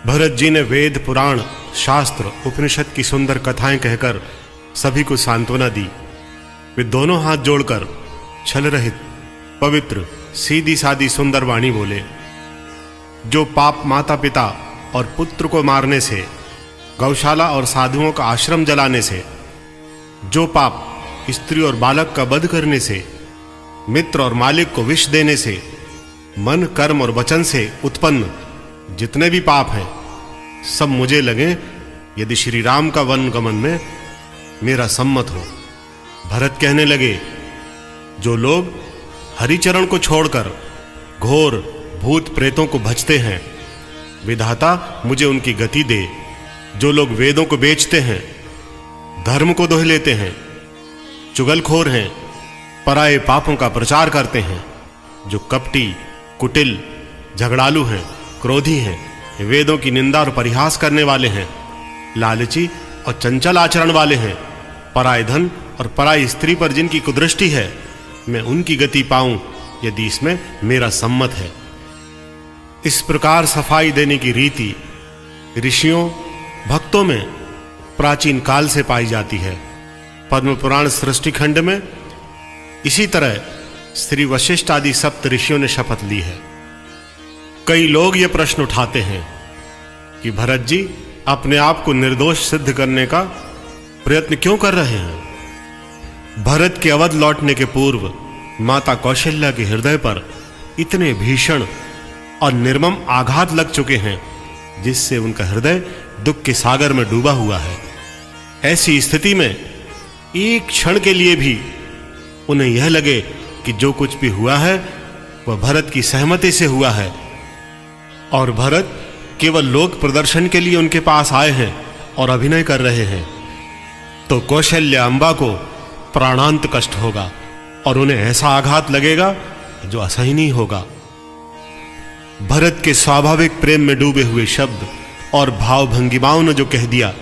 भरत जी ने वेद, पुराण, शास्त्र, उपनिषद की सुंदर कथाएं कहकर सभी को सांत्वना दी। वे दोनों हाथ जोड़कर छल रहित, पवित्र, सीधी सादी सुंदर वाणी बोले। जो पाप माता पिता और पुत्र को मारने से, गौशाला और साधुओं का आश्रम जलाने से, जो पाप स्त्री और बालक का वध करने से, मित्र और मालिक को विष देने से, मन, कर्म और वचन से उत्पन्न जितने भी पाप हैं, सब मुझे लगे यदि श्री राम का वन गमन में मेरा सम्मत हो। भरत कहने लगे, जो लोग हरिचरण को छोड़कर घोर भूत प्रेतों को भजते हैं, विधाता मुझे उनकी गति दे। जो लोग वेदों को बेचते हैं, धर्म को दोह लेते हैं, चुगलखोर हैं, पराये पापों का प्रचार करते हैं, जो कपटी, कुटिल, झगड़ालू हैं, क्रोधी हैं, वेदों की निंदा और परिहास करने वाले हैं, लालची और चंचल आचरण वाले हैं, पराये धन और पराई स्त्री पर जिनकी कुदृष्टि है, मैं उनकी गति पाऊं यदि इसमें मेरा सम्मत है। इस प्रकार सफाई देने की रीति ऋषियों, भक्तों में प्राचीन काल से पाई जाती है। पद्म पुराण सृष्टि खंड में इसी तरह श्री वशिष्ठ आदि सप्त ऋषियों ने शपथ ली है। कई लोग ये प्रश्न उठाते हैं कि भरत जी अपने आप को निर्दोष सिद्ध करने का प्रयत्न क्यों कर रहे हैं। भरत के अवध लौटने के पूर्व माता कौशल्या के हृदय पर इतने भीषण और निर्मम आघात लग चुके हैं जिससे उनका हृदय दुख के सागर में डूबा हुआ है। ऐसी स्थिति में एक क्षण के लिए भी उन्हें यह लगे कि जो कुछ भी हुआ है वह भरत की सहमति से हुआ है और भरत केवल लोक प्रदर्शन के लिए उनके पास आए हैं और अभिनय कर रहे हैं, तो कौशल्या अम्बा को प्राणांत कष्ट होगा और उन्हें ऐसा आघात लगेगा जो असहनीय होगा। भरत के स्वाभाविक प्रेम में डूबे हुए शब्द और भाव भंगिमाओं ने जो कह दिया,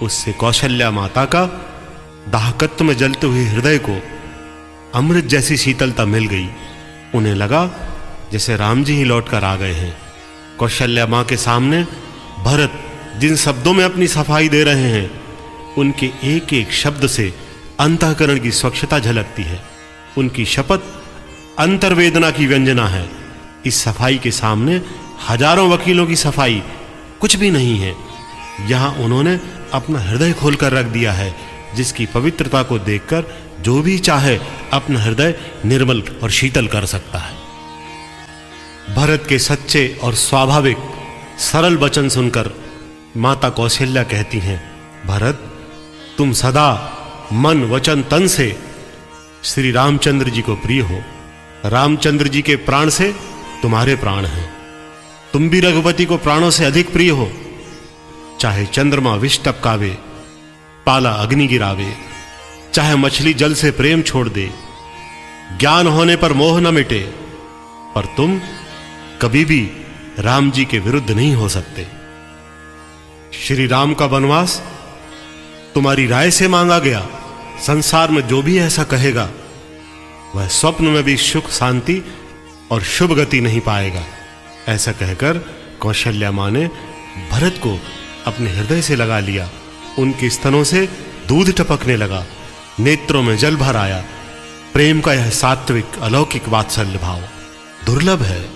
उससे कौशल्या माता का दाहकत्व में जलते हुए हृदय को अमृत जैसी शीतलता मिल गई। उन्हें लगा जैसे राम जी ही लौट कर आ गए हैं। कौशल्या मां के सामने भरत जिन शब्दों में अपनी सफाई दे रहे हैं, उनके एक एक शब्द से अंतःकरण की स्वच्छता झलकती है। उनकी शपथ अंतर्वेदना की व्यंजना है। इस सफाई के सामने हजारों वकीलों की सफाई कुछ भी नहीं है। यहां उन्होंने अपना हृदय खोलकर रख दिया है, जिसकी पवित्रता को देखकर जो भी चाहे अपना हृदय निर्मल और शीतल कर सकता है। भरत के सच्चे और स्वाभाविक सरल वचन सुनकर माता कौशल्या कहती हैं, भरत तुम सदा मन, वचन, तन से श्री रामचंद्र जी को प्रिय हो। रामचंद्र जी के प्राण से तुम्हारे प्राण हैं। तुम भी रघुपति को प्राणों से अधिक प्रिय हो। चाहे चंद्रमा विष टपकावे, पाला अग्नि गिरावे, चाहे मछली जल से प्रेम छोड़ दे, ज्ञान होने पर मोह न मिटे, पर तुम कभी भी राम जी के विरुद्ध नहीं हो सकते। श्री राम का वनवास तुम्हारी राय से मांगा गया। संसार में जो भी ऐसा कहेगा वह स्वप्न में भी सुख, शांति और शुभ गति नहीं पाएगा। ऐसा कहकर कौशल्या मां ने भरत को अपने हृदय से लगा लिया। उनके स्तनों से दूध टपकने लगा, नेत्रों में जल भर आया। प्रेम का यह सात्विक अलौकिक वात्सल्य भाव दुर्लभ है।